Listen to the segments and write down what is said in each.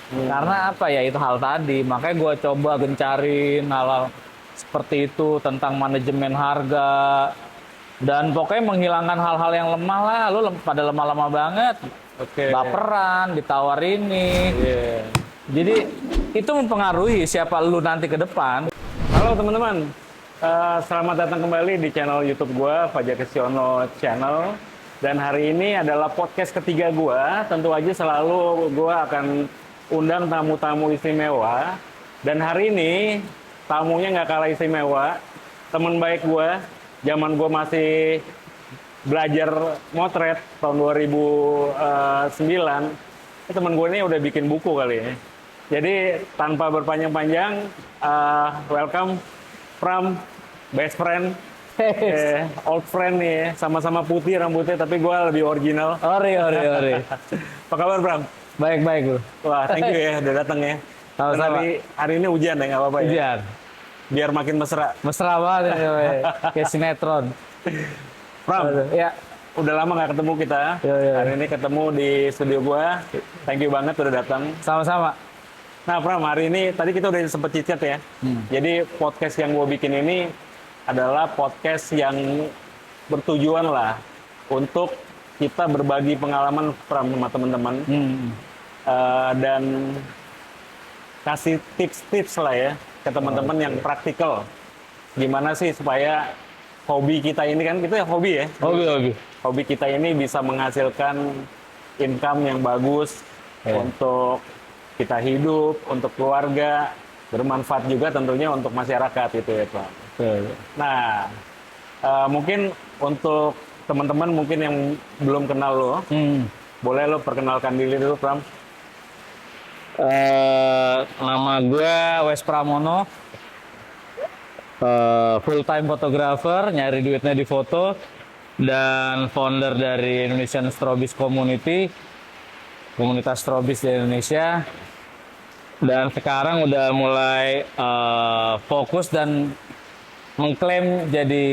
Karena apa ya, itu hal tadi. Makanya gue coba gencarin hal-hal seperti itu tentang manajemen harga. Dan pokoknya menghilangkan hal-hal yang lemah lah. Lu pada lemah-lemah banget. Oke. Baperan, ditawar ini. Iya. Jadi itu mempengaruhi siapa lu nanti ke depan. Halo teman-teman, selamat datang kembali di channel YouTube gue, Fajar Kestiono Channel. Dan hari ini adalah podcast ketiga gue. Tentu aja selalu gue akan undang tamu-tamu istimewa. Dan hari ini tamunya nggak kalah istimewa. Teman baik gue, zaman gue masih belajar motret tahun 2009. Teman gue ini udah bikin buku kali ya. Jadi tanpa berpanjang-panjang, welcome from best friend, old friend nih, sama-sama putih rambutnya, tapi gue lebih original. Ori. Apa kabar Bram? Baik bro. Wah, thank you ya udah datang ya. Dan Sama-sama. hari ini hujan ya, nggak apa-apa ya. Hujan. Biar makin mesra. Mesra banget ya, kayak sinetron. Bram, Ya. udah lama nggak ketemu kita. Iya. Hari ini ketemu di studio gue. Thank you banget udah datang. Sama-sama. Nah, Pram, hari ini tadi kita udah sempet cicat ya. Jadi podcast yang gue bikin ini adalah podcast yang bertujuan lah untuk kita berbagi pengalaman Pram sama teman-teman dan kasih tips-tips lah ya ke teman-teman yang praktikal. Gimana sih supaya hobi kita ini kan kita hobi ya. Hobi. Hobi kita ini bisa menghasilkan income yang bagus untuk kita hidup, untuk keluarga, bermanfaat juga tentunya untuk masyarakat itu ya Pak. Nah, mungkin untuk teman-teman mungkin yang belum kenal lo, boleh lo perkenalkan diri dulu Pram. Nama gue Wes Pramono, full time fotografer, nyari duitnya di foto, dan founder dari Indonesian Strobis Community, komunitas strobis di Indonesia. Dan sekarang udah mulai fokus dan mengklaim jadi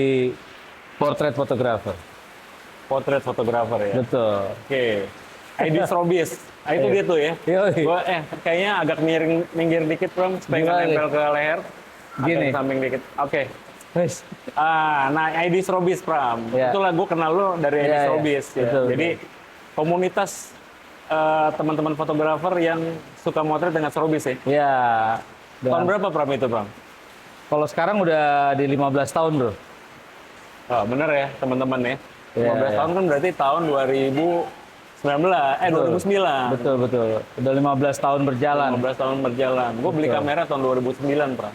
portrait photographer. Potret fotografer ya. Betul. Oke. ID Strobis. Ah, itu dia tuh ya. Yoi. Gua kayaknya agak minggir dikit Pram supaya nggak Gimana nempel ke leher. Gini. Agak samping dikit. Oke. Wes. Nah ID Strobis Pram. Ya. Itulah gue kenal lo dari ID Ya, ya. Strobis. Ya. Betul, Jadi komunitas teman-teman fotografer yang suka motret dengan Strobis ya. Ya. Tahun berapa Pram itu Pram? Kalau sekarang udah di 15 tahun bro. Oh, bener ya teman-teman ya. Ya, 15 ya. tahun kan berarti tahun 2009. Betul. Udah 15 tahun berjalan. 15 tahun berjalan. Gue beli Betul. kamera tahun 2009 Pram.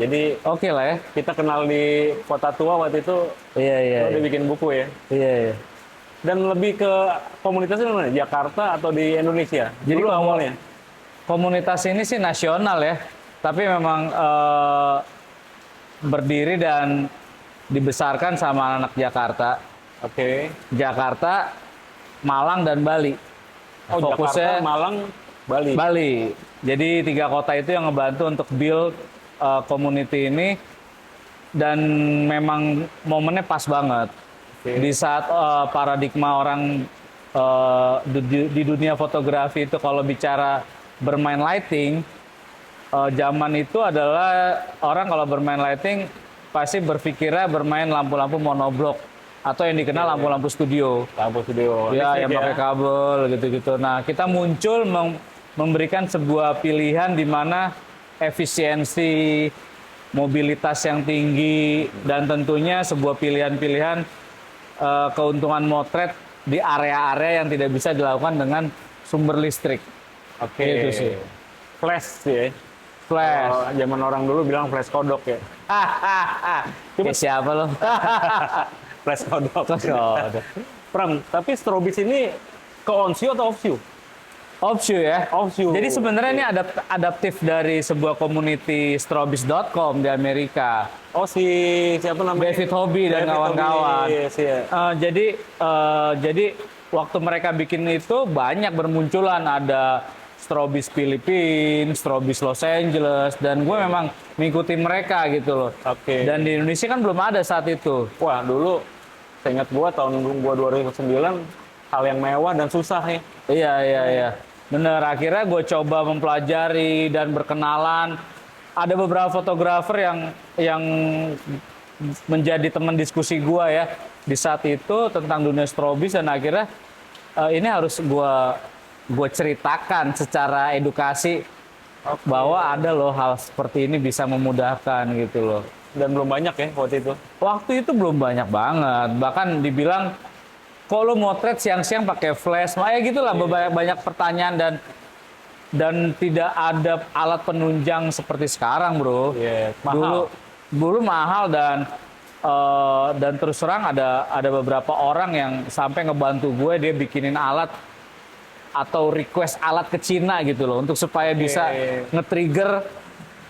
Jadi Oke lah ya. kita kenal di Kota Tua waktu itu. Iya. Lo udah bikin buku ya. Iya. Dan lebih ke komunitasnya di mana? Jakarta atau di Indonesia? Jadi Dulu kalau- awalnya. Komunitas ini sih nasional ya. Tapi memang berdiri dan dibesarkan sama anak Jakarta. Oke. Jakarta, Malang, dan Bali. Oh, Fokusnya Jakarta, Malang, Bali. Bali. Jadi 3 kota itu yang ngebantu untuk build community ini. Dan memang momennya pas banget. Oke. Di saat paradigma orang di dunia fotografi itu kalau bicara bermain lighting, zaman itu adalah orang kalau bermain lighting pasti berpikirnya bermain lampu-lampu monoblok atau yang dikenal lampu-lampu studio. Lampu studio. Ya, Listrik yang pakai kabel gitu-gitu. Nah, kita muncul memberikan sebuah pilihan di mana efisiensi, mobilitas yang tinggi, dan tentunya sebuah pilihan-pilihan keuntungan motret di area-area yang tidak bisa dilakukan dengan sumber listrik. Oke. Gitu sih. Flash ya. Flash. Kalau zaman orang dulu bilang flash kodok ya. Kayak siapa lo? Flash kodok. Flash kodok. Pram, tapi Strobis ini ke on-view atau off-view? Off-view ya. Off-view. Jadi sebenarnya ini adaptif dari sebuah community strobis.com di Amerika. Oh, siapa namanya? David Hobby dan David kawan-kawan. Hobby, yes, iya. Jadi waktu mereka bikin itu banyak bermunculan, ada Strobis Filipina, Strobis Los Angeles, dan gue memang mengikuti mereka gitu loh. Oke. Dan di Indonesia kan belum ada saat itu. Wah, dulu saya ingat tahun 2009 hal yang mewah dan susah ya. Iya. Bener, akhirnya gue coba mempelajari dan berkenalan. Ada beberapa fotografer yang menjadi teman diskusi gue ya di saat itu tentang dunia strobis, dan akhirnya ini harus gue ceritakan secara edukasi bahwa ada loh hal seperti ini bisa memudahkan gitu loh. Dan belum banyak ya waktu itu. Waktu itu belum banyak banget, bahkan dibilang kok lo motret siang-siang pakai flash, ya gitulah banyak pertanyaan, dan tidak ada alat penunjang seperti sekarang, bro. Iya, mahal. Dulu mahal, dan terus terang ada beberapa orang yang sampai ngebantu gue, dia bikinin alat atau request alat ke Cina gitu loh untuk supaya bisa nge-trigger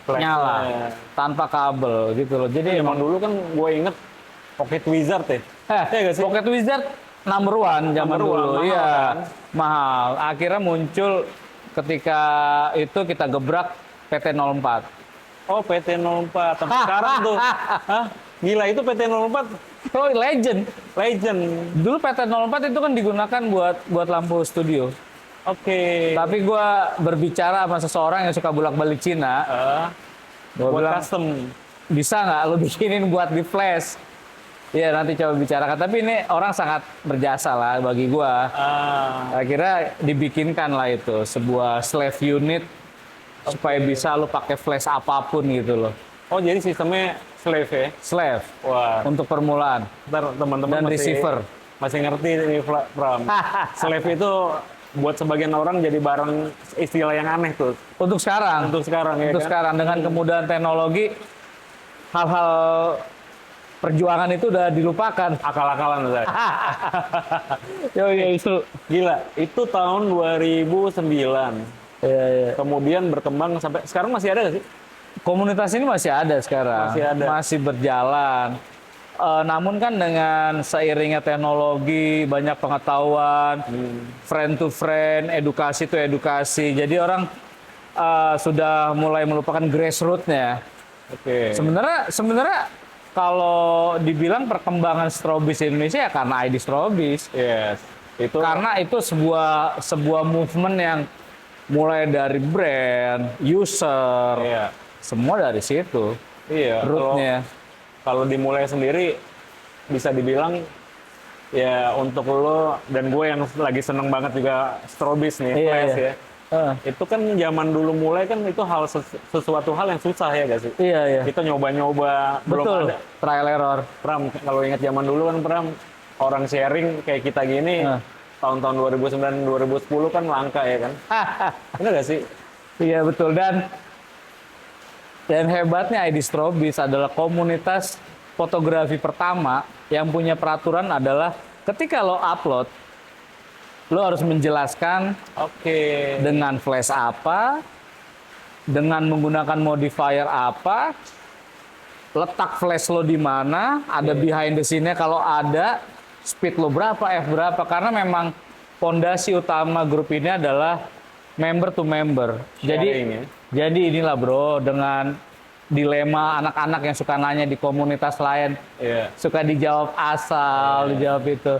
nyala tanpa kabel gitu loh. Jadi Emang dulu kan gue inget Pocket Wizard ya. Iya nggak sih? Pocket Wizard number one zaman Number one, dulu, mahal iya kan? mahal. Akhirnya muncul ketika itu kita gebrak PT04. Oh, PT04. Sampai sekarang tuh. Hah? Gila, itu PT04 Oh, legend. legend. Dulu PT04 itu kan digunakan buat lampu studio. Oke. Tapi gua berbicara sama seseorang yang suka bolak-balik Cina. Gua Buat bilang, custom. bisa nggak lo bikinin buat di flash? Iya, nanti coba bicarakan. Tapi ini orang sangat berjasa lah bagi gua. Akhirnya dibikinkan lah itu sebuah slave unit supaya bisa lo pakai flash apapun gitu loh. Oh, jadi sistemnya slave ya? Slave Wah, untuk permulaan ntar teman-teman dan receiver. masih ngerti ini, Pram. Slave itu buat sebagian orang jadi barang istilah yang aneh tuh. Untuk sekarang. Untuk sekarang ya Untuk kan? sekarang dengan kemudahan teknologi, hal-hal perjuangan itu udah dilupakan. Akal-akalan saya. Ya itu. Gila, itu tahun 2009. Ya. Kemudian berkembang sampai sekarang masih ada nggak sih? Komunitas ini masih ada sekarang. Masih ada. Masih berjalan. Namun kan dengan seiringnya teknologi, banyak pengetahuan, friend to friend, edukasi to edukasi. Jadi orang sudah mulai melupakan grassroots-nya. Oke. Sebenarnya kalau dibilang perkembangan strobis di Indonesia ya karena ID Strobis. Yes. Itu Karena itu sebuah movement yang mulai dari brand, user, iya. semua dari situ. Iya. Rootnya. Kalau dimulai sendiri bisa dibilang ya untuk lo dan gue yang lagi seneng banget juga strobis nih, Iya, flash iya. ya. Itu kan zaman dulu mulai kan itu sesuatu hal yang susah ya gak sih? Iya. Kita nyoba-nyoba belum Betul. ada. Trial error. Pram, kalau ingat zaman dulu kan Pram, orang sharing kayak kita gini tahun-tahun 2009 2010 kan langka ya kan? Bener gak sih? Iya betul, dan hebatnya ID Strobis adalah komunitas fotografi pertama yang punya peraturan adalah ketika lo upload, lo harus menjelaskan Oke. dengan flash apa, dengan menggunakan modifier apa, letak flash lo di mana, ada behind the scene-nya kalau ada, speed lo berapa, F berapa, karena memang fondasi utama grup ini adalah member to member. Sharing, ya. Jadi inilah bro, dengan dilema anak-anak yang suka nanya di komunitas lain, Iya. suka dijawab asal, dijawab itu.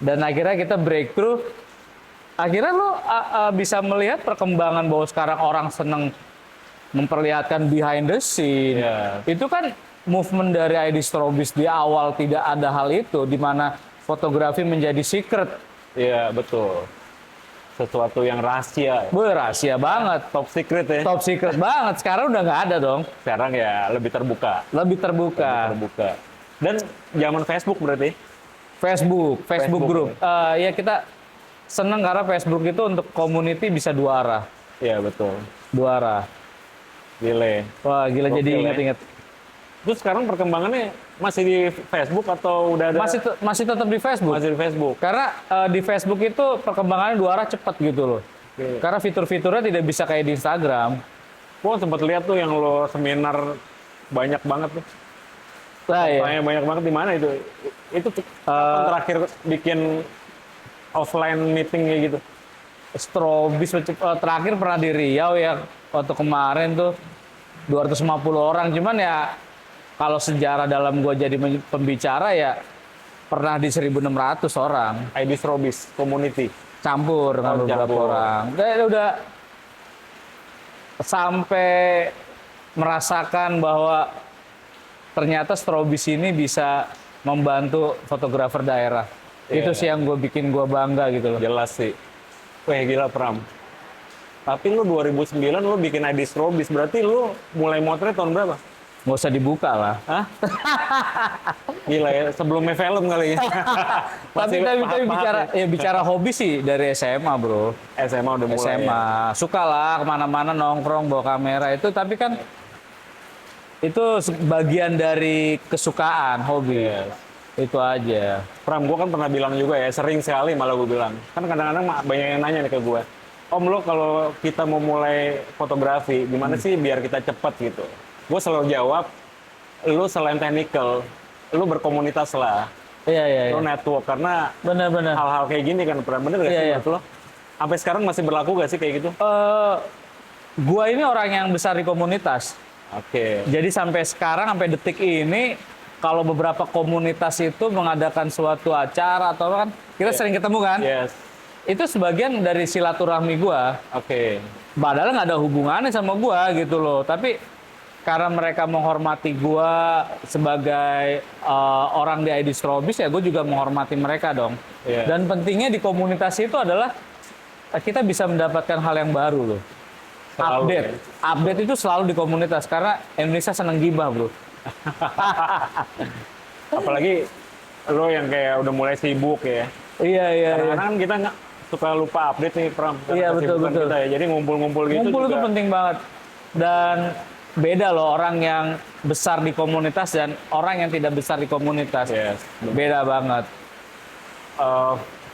Dan akhirnya kita breakthrough. Akhirnya lo bisa melihat perkembangan bahwa sekarang orang seneng memperlihatkan behind the scene. Iya. Itu kan movement dari ID Strobis di awal tidak ada hal itu, di mana fotografi menjadi secret. Iya, betul. Sesuatu yang rahasia. Rahasia banget. Top secret ya. Top secret banget. Sekarang udah nggak ada dong. Sekarang ya lebih terbuka. Lebih terbuka. Dan zaman Facebook berarti? Facebook Facebook. group. Ya kita seneng karena Facebook itu untuk community bisa dua arah. Iya, betul. Dua arah. Gile. Wah gila, Gokil jadi ya. inget-inget. Terus sekarang perkembangannya masih di Facebook atau udah ada? Masih tetap di Facebook. Masih di Facebook. Karena di Facebook itu perkembangannya dua arah cepat gitu loh. Oke. Karena fitur-fiturnya tidak bisa kayak di Instagram. Gua sempat lihat tuh yang lo seminar banyak banget tuh. Nah, ya. Tanya banyak banget di mana itu? Itu kapan terakhir bikin offline meeting kayak gitu? Strobis terakhir pernah di Riau ya, waktu kemarin tuh 250 orang. Cuman ya kalau sejarah dalam gua jadi pembicara ya pernah di 1.600 orang. ID Strobis Community. campur dengan beberapa campur. orang. Udah sampai merasakan bahwa ternyata strobis ini bisa membantu fotografer daerah. Itu sih yang bikin gue bangga gitu loh. Jelas sih. Wah gila Pram. Tapi lu 2009 lu bikin ID strobis, berarti lu mulai motret tahun berapa? Nggak usah dibuka lah. Hah? Gila ya, sebelumnya film kali ya. Tapi bicara hobi sih dari SMA bro. SMA udah mulai SMA. ya? Suka lah kemana-mana nongkrong bawa kamera itu. Tapi kan itu bagian dari kesukaan, hobi. Yes. Itu aja. Pram, gue kan pernah bilang juga ya, sering sekali malah gue bilang. Kan kadang-kadang banyak yang nanya nih ke gue. Om, lo kalau kita mau mulai fotografi, gimana sih biar kita cepat gitu? Gue selalu jawab, lo selain technical, lo berkomunitas lah. Iya. Lo network, karena Benar-benar. hal-hal kayak gini kan, Pram. Bener gak sih Iya. menurut lo? Sampai sekarang masih berlaku gak sih kayak gitu? Gua ini orang yang besar di komunitas. Oke. Jadi sampai sekarang, sampai detik ini, kalau beberapa komunitas itu mengadakan suatu acara atau kan, kita sering ketemu kan? Yes. Itu sebagian dari silaturahmi gua. Oke. Padahal nggak ada hubungannya sama gua gitu loh. Tapi karena mereka menghormati gua sebagai orang di ID Strobis, ya gue juga menghormati mereka dong. Iya. Dan pentingnya di komunitas itu adalah kita bisa mendapatkan hal yang baru loh. Selalu, Update itu selalu di komunitas karena Indonesia seneng gibah bro. Apalagi lo yang kayak udah mulai sibuk ya. Iya. Kadang-kadang kan kita nggak suka lupa update nih, Pram. Karena Iya, kesibukan betul. kita ya. Jadi ngumpul-ngumpul gitu Ngumpul itu juga. penting banget. Dan beda loh orang yang besar di komunitas dan orang yang tidak besar di komunitas. Yes. Beda banget.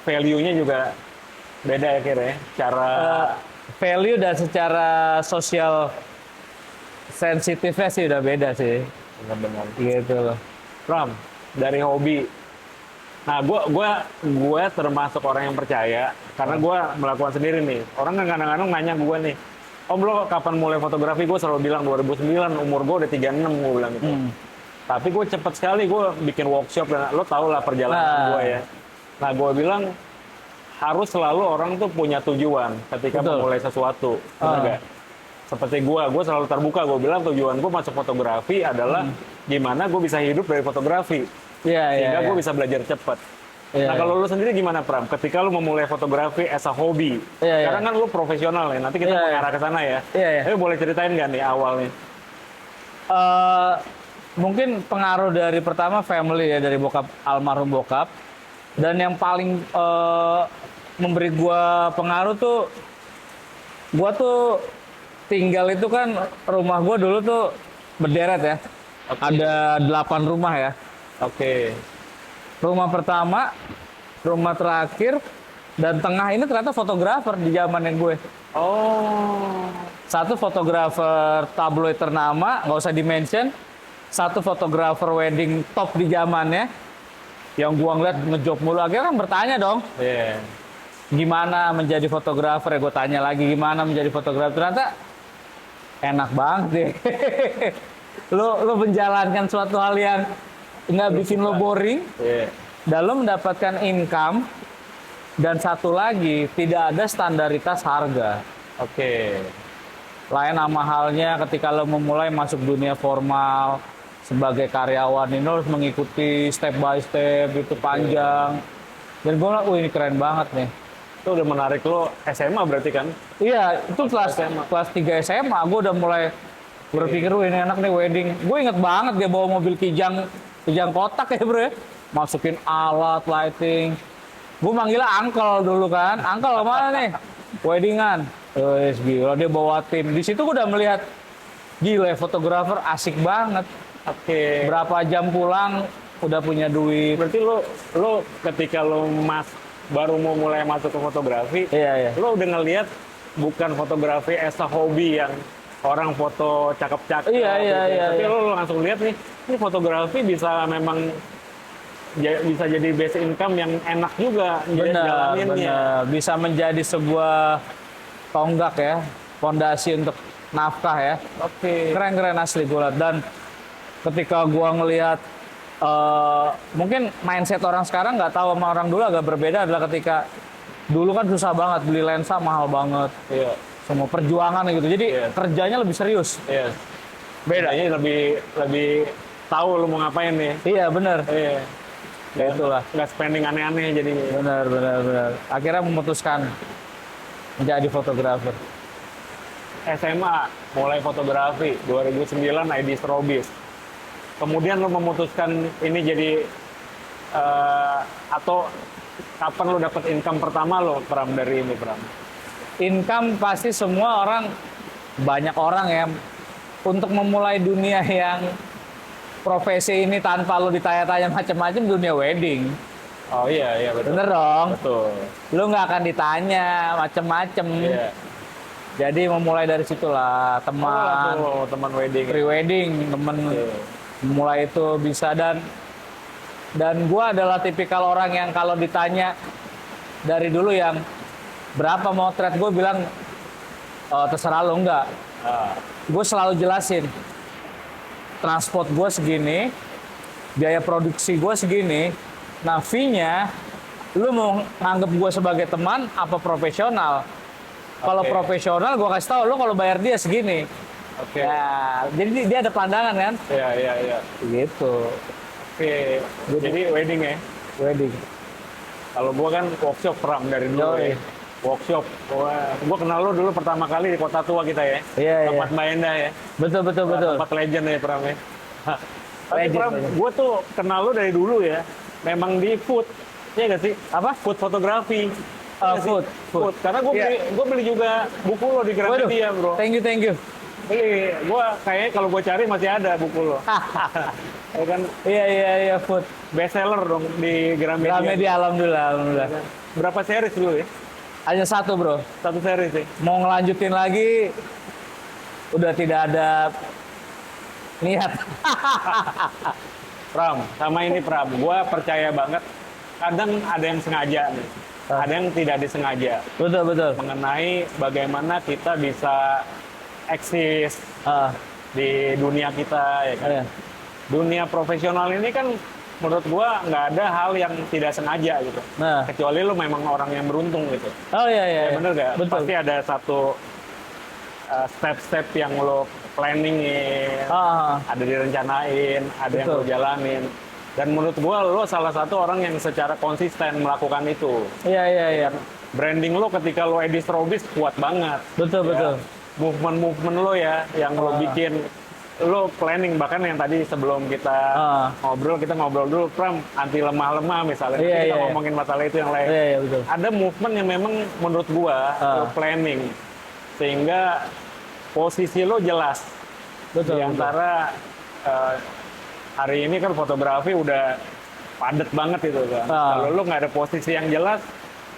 Value-nya juga beda ya kira ya. Cara Value dan secara sosial sensitifnya sih udah beda sih. benar-benar. Gitu loh. Pram, dari hobi. Nah, gue termasuk orang yang percaya karena gue melakukan sendiri nih. Orang kan kadang-kadang nanya gue nih, Om lo kapan mulai fotografi? Gue selalu bilang 2009, umur gue udah 36, gue bilang gitu. Tapi gue cepet sekali, gue bikin workshop dan lo tau lah perjalanan gue ya. Nah, gue bilang harus selalu orang tuh punya tujuan ketika memulai sesuatu. Benar nggak? Seperti gue selalu terbuka. Gue bilang tujuan gue masuk fotografi adalah gimana gue bisa hidup dari fotografi. Sehingga gue bisa belajar cepat. Nah kalau lu sendiri gimana Pram? Ketika lu memulai fotografi as a hobi, sekarang kan lu profesional ya. Nanti kita mengarah ke sana ya. Tapi boleh ceritain nggak nih awalnya? Mungkin pengaruh dari pertama family ya, dari bokap, almarhum bokap. Dan yang paling memberi gua pengaruh tuh, gua tuh tinggal itu kan, rumah gua dulu tuh berderet ya. Ada 8 rumah ya. Rumah pertama, rumah terakhir, dan tengah ini ternyata fotografer di zamannya gue. Satu fotografer tabloid ternama, nggak usah di-mention. Satu fotografer wedding top di zamannya, yang gua ngeliat ngejob mulu. Akhirnya kan bertanya dong, gimana menjadi fotografer? Ya gue tanya lagi, gimana menjadi fotografer? Ternyata enak banget deh. Lo menjalankan suatu hal yang nggak bikin lo boring, dan lo mendapatkan income, dan satu lagi tidak ada standaritas harga. Lain sama halnya ketika lo memulai masuk dunia formal sebagai karyawan, ini lo harus mengikuti step by step itu panjang. Dan gue bilang, ini keren banget nih. Itu udah menarik lo SMA berarti kan? Iya, itu kelas 3 SMA gue udah mulai berpikir, ini enak nih wedding. Gue inget banget dia bawa mobil kijang kotak ya bro ya. Masukin alat, lighting. Gue manggilnya uncle dulu kan. Uncle mana nih? Weddingan. Gila, dia bawa tim. Di situ gue udah melihat, gila fotografer asik banget. Berapa jam pulang udah punya duit. Berarti lo ketika lo baru mau mulai masuk ke fotografi, lo udah ngelihat bukan fotografi as a hobi yang orang foto cakep-cakep. Tapi lo langsung lihat nih, ini fotografi bisa memang bisa jadi base income yang enak juga. Benar. Bisa menjadi sebuah tonggak ya, fondasi untuk nafkah ya. Keren-keren asli gue lihat. Dan ketika gue ngelihat, mungkin mindset orang sekarang nggak tahu sama orang dulu agak berbeda, adalah ketika Dulu kan susah banget, beli lensa mahal banget. Iya. Semua perjuangan gitu. Jadi Iya. kerjanya lebih serius. Iya. Beda. Kayaknya lebih tahu lu mau ngapain nih. Iya, bener. Iya. Ya itulah. Nggak spending aneh-aneh jadinya. Benar. Akhirnya memutuskan menjadi fotografer. SMA mulai fotografi 2009 ID Strobis. Kemudian lu memutuskan ini jadi atau kapan lu dapat income pertama lo Pram dari ini Pram? Income pasti semua orang, banyak orang ya, untuk memulai dunia yang profesi ini tanpa lu ditanya-tanya macam-macam, dunia wedding. Oh iya betul. Bener dong? Betul. Lu nggak akan ditanya macam-macam. Iya. Jadi memulai dari situlah, teman, Teman wedding. pre-wedding, temen mulai itu bisa. Dan gua adalah tipikal orang yang kalau ditanya dari dulu yang berapa motret, gue bilang terserah lo, enggak. Gue selalu jelasin, transport gue segini, biaya produksi gue segini, nah fee-nya lu mau nganggep gue sebagai teman apa profesional. Kalau profesional gue kasih tahu, lu kalau bayar dia segini. Oke. Ya, jadi dia ada pandangan kan? Iya. Gitu. Oke. Jadi wedding ya. Wedding. Kalau gua kan workshop Pram dari dulu ya. Workshop. Gua kenal lo dulu pertama kali di Kota Tua kita ya. Iya. Tempat Mbak Endah ya. Betul. Tempat legend ya Pram ya. Tapi Legend, Pram, legend. gua tuh kenal lo dari dulu ya. Memang di food. Iya nggak sih? Apa? Food fotografi. Iya nggak sih? Food. Karena gua beli juga buku lo di Gramedia, Bro. Thank you. Beli. Gua kayaknya kalau gua cari masih ada buku lo. Ya kan Iya, food. best seller dong di Gramedia. Gramedia, alhamdulillah. Berapa series dulu ya? Hanya satu, bro. Satu series sih. Mau ngelanjutin lagi, udah tidak ada niat. Pram, sama ini Pram, gue percaya banget. Kadang ada yang sengaja nih, ada yang tidak disengaja. Betul. Mengenai bagaimana kita bisa eksis di dunia kita, ya kan? Iya. Dunia profesional ini kan menurut gue nggak ada hal yang tidak sengaja gitu. Nah. Kecuali lu memang orang yang beruntung gitu. Oh iya. Ya, bener gak? Betul. Pasti ada satu step-step yang lo planningin, ada direncanain, ada yang lo jalanin. Dan menurut gua lo salah satu orang yang secara konsisten melakukan itu. Iya. Branding lo ketika lo Edi Strobis kuat banget. Betul. Movement lo ya yang lo bikin, lo planning. Bahkan yang tadi sebelum kita ngobrol dulu Pram, anti lemah-lemah misalnya. Kita ngomongin masalah itu yang lain. Iya, betul. Ada movement yang memang menurut gua lo planning sehingga posisi lo jelas. Betul. Di antara hari ini kan fotografi udah padat banget itu kan. Kalau lo nggak ada posisi yang jelas,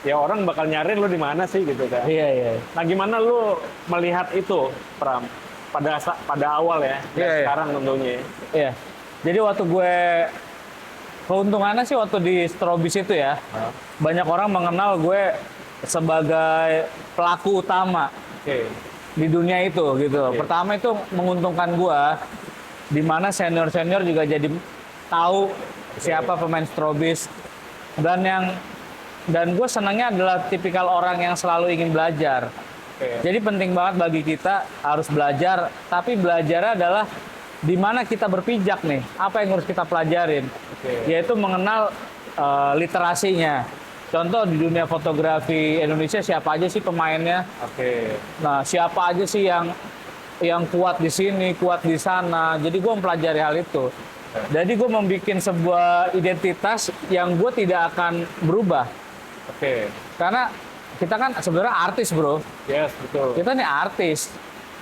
ya orang bakal nyariin lo di mana sih gitu kan. Iya. Nah gimana lo melihat itu, Pram? Pada awal ya, dan sekarang tentunya. Iya. Jadi waktu gue, keuntungannya sih waktu di Strobis itu ya, banyak orang mengenal gue sebagai pelaku utama di dunia itu gitu. Pertama itu menguntungkan gue, di mana senior juga jadi tahu siapa pemain Strobis. Dan gue senangnya adalah tipikal orang yang selalu ingin belajar. Jadi penting banget bagi kita harus belajar, tapi belajarnya adalah di mana kita berpijak nih, apa yang harus kita pelajarin, yaitu mengenal literasinya. Contoh di dunia fotografi Indonesia siapa aja sih pemainnya? Nah siapa aja sih yang kuat di sini, kuat di sana. Jadi gue mempelajari hal itu. Jadi gue membuat sebuah identitas yang gue tidak akan berubah. Karena kita kan sebenarnya artis, bro. Yes, betul. Kita nih artis.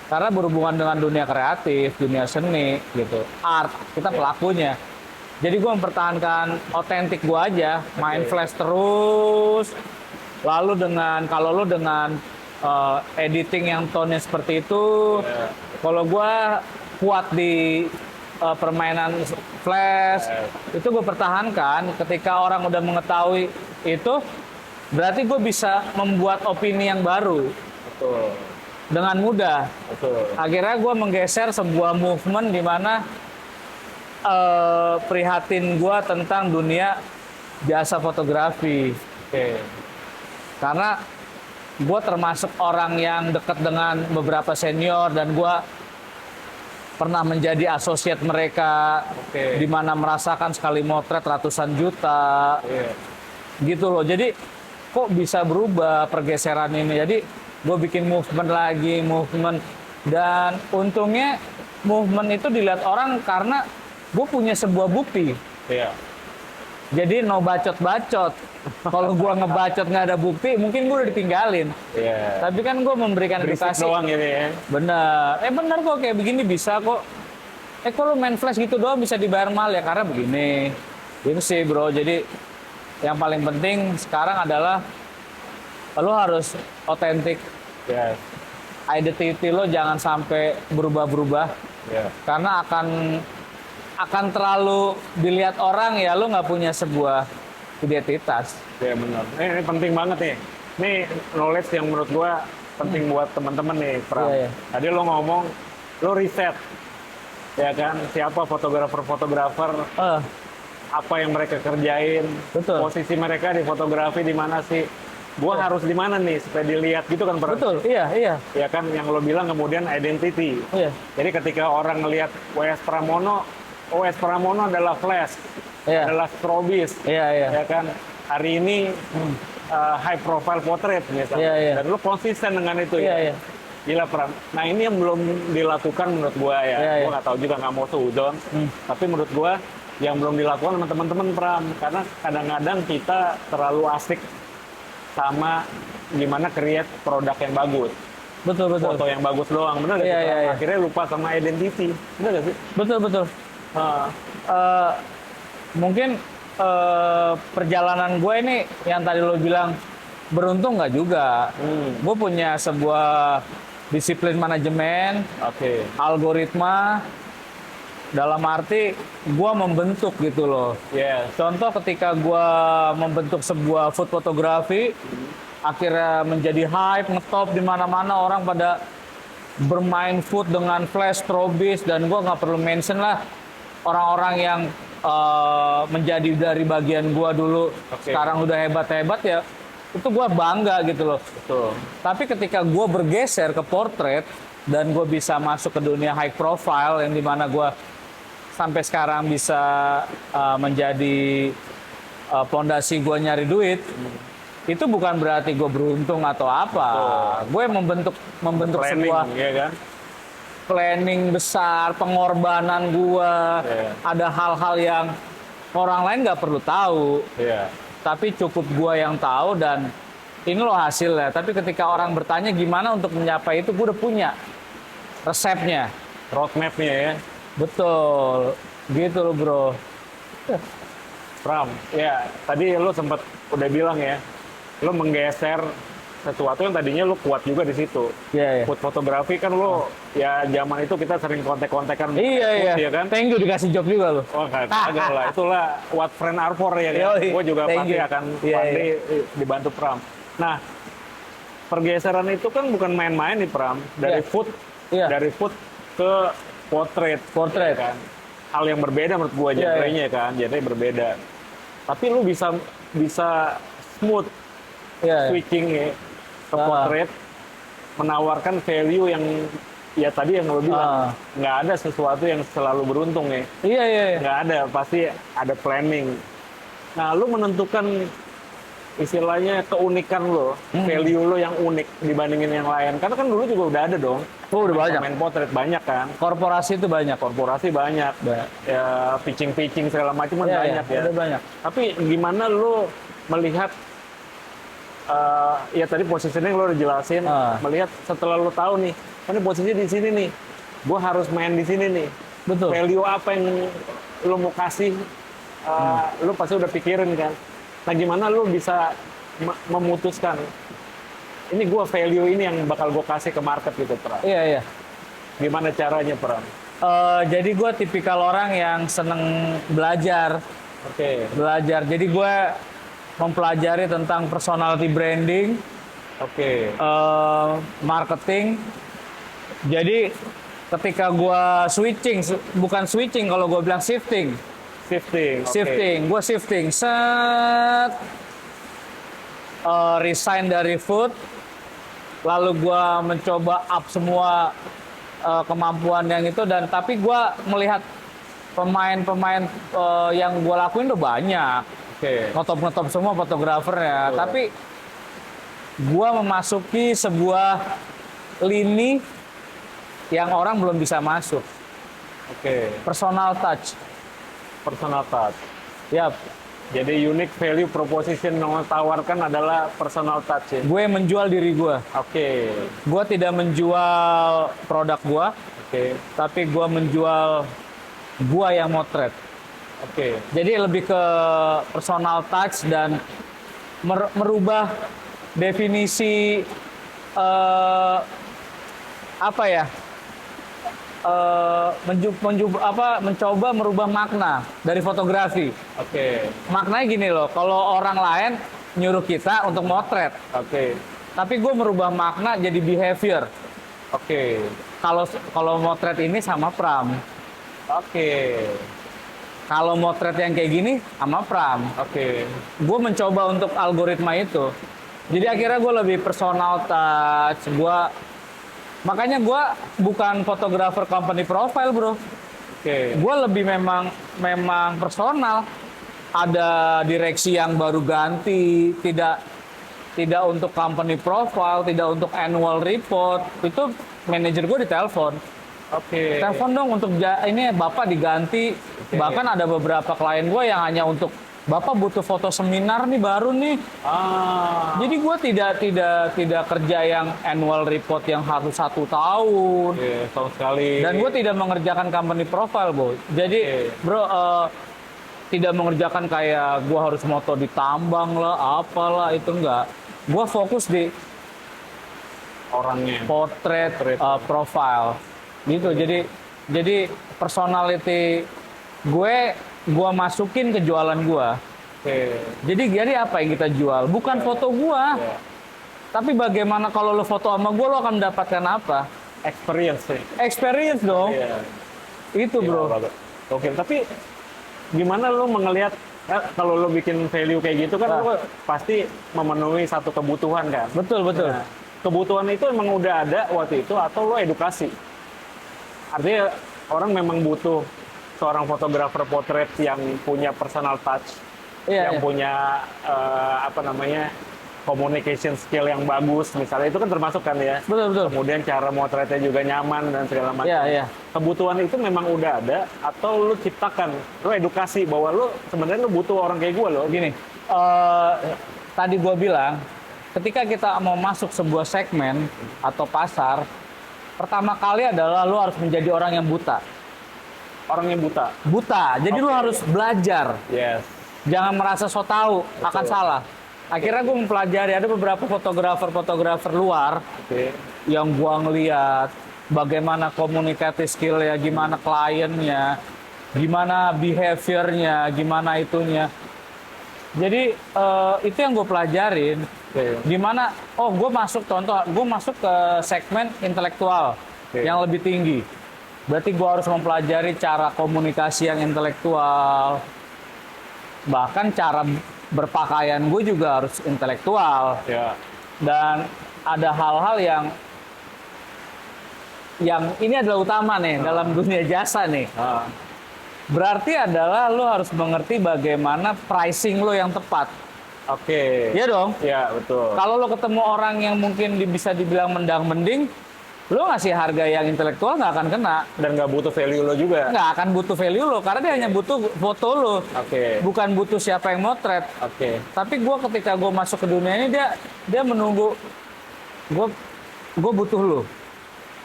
Karena berhubungan dengan dunia kreatif, dunia seni, gitu. Art, kita pelakunya. Jadi gue mempertahankan otentik gue aja, main flash terus. Lalu kalau lo dengan editing yang tone-nya seperti itu, kalau gue kuat di permainan flash, itu gue pertahankan. Ketika orang udah mengetahui itu, berarti gue bisa membuat opini yang baru. Dengan mudah. Akhirnya gue menggeser sebuah movement di mana prihatin gue tentang dunia jasa fotografi. Karena gue termasuk orang yang dekat dengan beberapa senior dan gue pernah menjadi asosiat mereka, di mana merasakan sekali motret ratusan juta, gitu loh. Jadi kok bisa berubah pergeseran ini? Jadi gue bikin movement lagi, dan untungnya movement itu dilihat orang karena gue punya sebuah bukti. Iya. Jadi no bacot-bacot. Kalau gue ngebacot nggak ada bukti, mungkin gue udah ditinggalin. Iya. Tapi kan gue memberikan Berisik edukasi. doang gitu ya. Bener. Bener kok kayak begini bisa kok. Kok lu main flash gitu doang bisa dibayar mahal ya karena begini. Itu sih bro. Jadi yang paling penting sekarang adalah lu harus otentik. Yes. Identity lo jangan sampai berubah-berubah. Yeah. Karena akan terlalu dilihat orang ya lu nggak punya sebuah identitas. Ya benar. Ini penting banget nih. Ini knowledge yang menurut gua penting buat teman-teman nih, Pram. Iya, iya. Tadi lo ngomong, lo riset, ya kan? Siapa fotografer, apa yang mereka kerjain, Betul. posisi mereka di fotografi di mana sih? Gua harus di mana nih supaya dilihat gitu kan, Pram? Betul. Iya. Ya kan yang lo bilang kemudian identity. Iya. Jadi ketika orang ngelihat WS Pramono adalah flash, Iya. adalah strobis, Iya. ya kan hari ini high profile portrait misalnya, Iya. dan lu konsisten dengan itu Iya. ya. Gila Pram. Nah ini yang belum dilakukan menurut gua ya. Iya. Gua nggak tahu juga, nggak mau seudon. Tapi menurut gua yang belum dilakukan sama teman-teman Pram, karena kadang-kadang kita terlalu asik sama gimana create produk yang bagus. Betul. Foto yang bagus doang, bener nggak Iya, sih? Pram? iya. Akhirnya lupa sama identity, bener nggak sih? Betul. Mungkin perjalanan gue ini yang tadi lo bilang beruntung nggak juga. Gue punya sebuah disiplin manajemen, algoritma, dalam arti gue membentuk gitu loh. Yes. Contoh ketika gue membentuk sebuah food fotografi, akhirnya menjadi hype, ngetop di mana-mana, orang pada bermain food dengan flash, strobis, dan gue nggak perlu mention lah orang-orang yang menjadi dari bagian gue dulu, sekarang udah hebat-hebat ya, itu gue bangga gitu loh. Betul. Tapi ketika gue bergeser ke portrait dan gue bisa masuk ke dunia high profile yang dimana gue sampai sekarang bisa menjadi pondasi gue nyari duit, itu bukan berarti gue beruntung atau apa. Gue membentuk Planning, sebuah ya kan? planning besar, pengorbanan gue. Ada hal-hal yang orang lain nggak perlu tahu, tapi cukup gue yang tahu, dan ini loh hasilnya. Tapi ketika orang bertanya gimana untuk mencapai itu, gue udah punya resepnya, Roadmap-nya ya. betul, gitu loh bro. Pram, ya tadi lo sempat udah bilang ya, lo menggeser sesuatu yang tadinya lo kuat juga di situ. Iya. Food fotografi kan lo, ya zaman itu kita sering kontek-kontekan. Iya. Ya kan? Thank you dikasih job juga lo. Oh kagak lah, itulah what friend are for ya kan. Yoi. Gue juga Thank pasti you. akan Iya. dibantu Pram. Nah, pergeseran itu kan bukan main-main nih Pram. Dari Iya. food, Iya. dari food ke portrait. Portrait. Ya kan? Hal yang berbeda menurut gue Iya, genre-nya kan, genre berbeda. Tapi lu bisa smooth switching ya ke portrait, menawarkan value yang ya tadi yang lo bilang, nggak ada sesuatu yang selalu beruntung ya. Iya. Nggak ada, pasti ada planning. Nah, lu menentukan istilahnya keunikan lo, value lo yang unik dibandingin yang lain. Karena kan dulu juga udah ada dong. Oh, udah banyak. Main potret banyak kan. Korporasi itu banyak. Korporasi banyak. Ya, pitching segala macam kan banyak ya. Udah banyak. Tapi gimana lo melihat, ya tadi positioning lo udah jelasin, melihat setelah lo tahu nih, ini posisi di sini nih, gue harus main di sini nih. Betul. Value apa yang lo mau kasih, lo pasti udah pikirin kan. Nah gimana lo bisa memutuskan, ini gue value ini yang bakal gue kasih ke market gitu, Pram. Iya. Gimana caranya, Pram? Jadi gue tipikal orang yang seneng belajar. Belajar. Jadi gue mempelajari tentang personality branding, marketing. Jadi ketika gue bukan switching, kalau gue bilang shifting. Gue shifting. resign dari food, lalu gue mencoba up semua kemampuan yang itu, dan tapi gue melihat pemain-pemain yang gue lakuin udah banyak. Ngetop-ngetop semua fotografernya. Tapi gue memasuki sebuah lini yang orang belum bisa masuk. Personal touch. Personal touch. Yap. Jadi unique value proposition yang tawarkan adalah personal touch ya. Gue menjual diri gue. Gue tidak menjual produk gue. Tapi gue menjual gue yang motret. Jadi lebih ke personal touch dan merubah definisi apa ya? Mencoba merubah makna dari fotografi. Maknanya gini loh, kalau orang lain nyuruh kita untuk motret. Tapi gue merubah makna jadi behavior. Kalau motret ini sama pram. Kalau motret yang kayak gini sama pram. Gue mencoba untuk algoritma itu. Jadi akhirnya gue lebih personal touch. Makanya gue bukan fotografer company profile, bro. Gue lebih memang personal. Ada direksi yang baru ganti, tidak untuk company profile, tidak untuk annual report. Itu manajer gue ditelepon. Telepon dong untuk ini Bapak diganti. Bahkan ada beberapa klien gue yang hanya untuk Bapak butuh foto seminar nih baru nih. Jadi gue tidak kerja yang annual report yang harus 1 tahun. Tahun sekali. Dan gue tidak mengerjakan company profile, Bo. Jadi bro tidak mengerjakan kayak gue harus moto di tambang lah, apalah, itu enggak. Gue fokus di orangnya. Portrait profile. Gitu. Jadi personality gue masukin ke jualan gue. Jadi apa yang kita jual? Bukan foto gue. Tapi bagaimana kalau lo foto sama gue, lo akan mendapatkan apa? Experience dong. Itu bro. Tapi gimana lo mengelihat kalau lo bikin value kayak gitu kan lo pasti memenuhi satu kebutuhan kan? Betul. Nah, kebutuhan itu emang udah ada waktu itu atau lo edukasi? Artinya orang memang butuh seorang fotografer potret yang punya personal touch, yang punya communication skill yang bagus, misalnya itu kan termasuk kan ya. Betul. Kemudian cara motretnya juga nyaman dan segala macam. Kebutuhan itu memang udah ada atau lu ciptakan, lu edukasi bahwa lu sebenarnya lu butuh orang kayak gue loh. Gini, tadi gue bilang ketika kita mau masuk sebuah segmen atau pasar, pertama kali adalah lu harus menjadi orang yang buta. Orang yang buta. Jadi lu harus belajar. Jangan merasa so tahu akan salah. Akhirnya gue mempelajari, ada beberapa fotografer luar yang gue ngeliat bagaimana communicative skill ya, gimana kliennya, gimana behaviornya, gimana itunya. Jadi itu yang gue pelajarin. Gimana? Gue masuk ke segmen intelektual yang lebih tinggi. Berarti gue harus mempelajari cara komunikasi yang intelektual. Bahkan cara berpakaian gue juga harus intelektual. Dan ada hal-hal yang ini adalah utama nih dalam dunia jasa nih. Berarti adalah lo harus mengerti bagaimana pricing lo yang tepat. Iya dong? Iya, betul. Kalau lo ketemu orang yang mungkin bisa dibilang mendang-mending, lo ngasih harga yang intelektual nggak akan kena. Dan nggak butuh value lo juga. Nggak akan butuh value lo, karena dia hanya butuh foto lo. Bukan butuh siapa yang motret. Tapi ketika gue masuk ke dunia ini, dia menunggu gue butuh lo.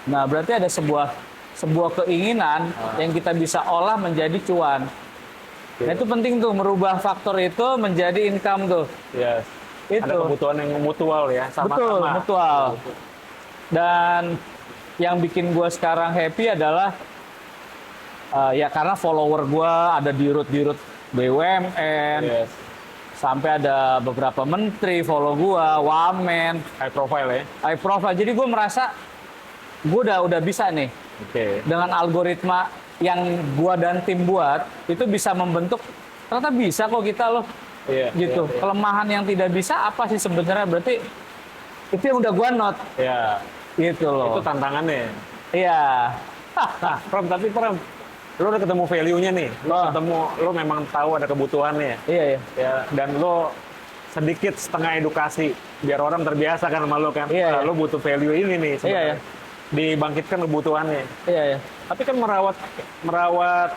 Nah, berarti ada sebuah keinginan yang kita bisa olah menjadi cuan. Nah, itu penting tuh, merubah faktor itu menjadi income tuh. Itu. Ada kebutuhan yang mutual ya, sama-sama. Betul, mutual. Dan yang bikin gue sekarang happy adalah ya karena follower gue ada di dirut BUMN, sampai ada beberapa menteri follow gue, wamen, high profile ya. High profile. Jadi gue merasa gue udah bisa nih dengan algoritma yang gue dan tim buat, itu bisa membentuk. Ternyata bisa kok kita loh Iya, gitu. iya. Kelemahan yang tidak bisa apa sih sebenarnya? Berarti itu yang udah gua not Ya, gitu itu loh. tantangannya. Iya. Nah, tapi lu udah ketemu value-nya nih. Lu memang tahu ada kebutuhannya. Iya, iya. Ya, dan lu sedikit setengah edukasi biar orang terbiasa kan sama lu kan. Iya, Nah, iya. lu butuh value ini nih sebenarnya. Iya, iya. Dibangkitkan kebutuhannya. Iya, iya. Tapi kan merawat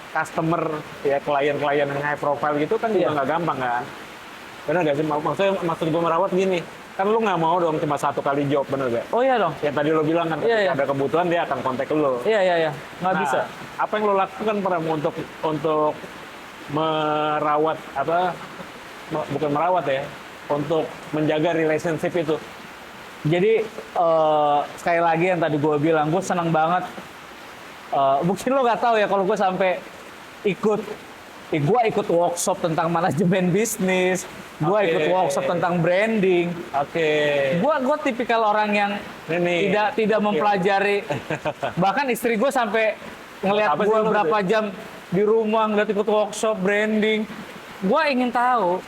customer ya klien-klien yang high profile gitu kan juga Iya. nggak gampang kan. Bener gak sih? Maksud gue merawat gini. Kan lu nggak mau dong cuma satu kali job, bener gak? Oh iya dong. Ya tadi lo bilang kan Iya, ketika iya. ada kebutuhan dia akan kontak lo. Iya, iya, iya. Nggak Nah, bisa. apa yang lo lakukan Pram untuk merawat bukan merawat ya, untuk menjaga relationship itu? Jadi sekali lagi yang tadi gue bilang, gue senang banget. Mungkin lo nggak tahu ya kalau gue sampai gue ikut workshop tentang manajemen bisnis, gue Oke. ikut workshop tentang branding. Oke. Gue tipikal orang yang Ini. tidak mempelajari. Bahkan istri gue sampai ngelihat Apa sih gue lo berapa gitu? jam di rumah ngeliat ikut workshop branding. Gue ingin tahu,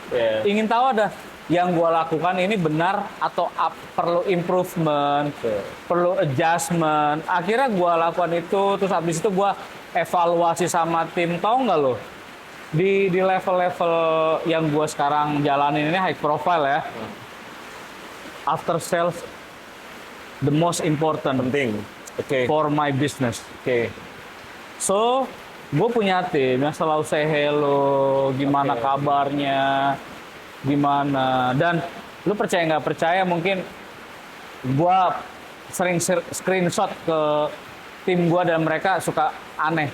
ada yang gue lakukan ini benar atau perlu improvement, perlu adjustment. Akhirnya gue lakukan itu, terus habis itu gue evaluasi sama tim. Tahu nggak lo? Di level-level yang gue sekarang jalanin ini high profile ya. After sales, the most important Penting. Oke. for my business. Oke. So, gue punya tim yang selalu say hello, gimana Oke. kabarnya, gimana. Dan lu percaya nggak percaya, mungkin gue sering screenshot ke tim gue dan mereka suka aneh.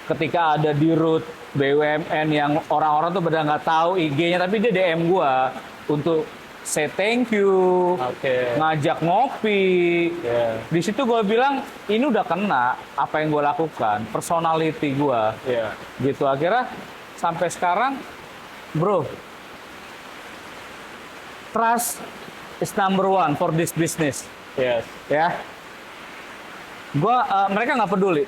Ketika ada di root BUMN yang orang-orang tuh benar nggak tahu IG-nya, tapi dia DM gue untuk say thank you, Oke. ngajak ngopi. Ya. Di situ gue bilang ini udah kena apa yang gue lakukan, personality gue, Ya. gitu. Akhirnya sampai sekarang, bro, trust is number one for this business, Yes. ya. Mereka nggak peduli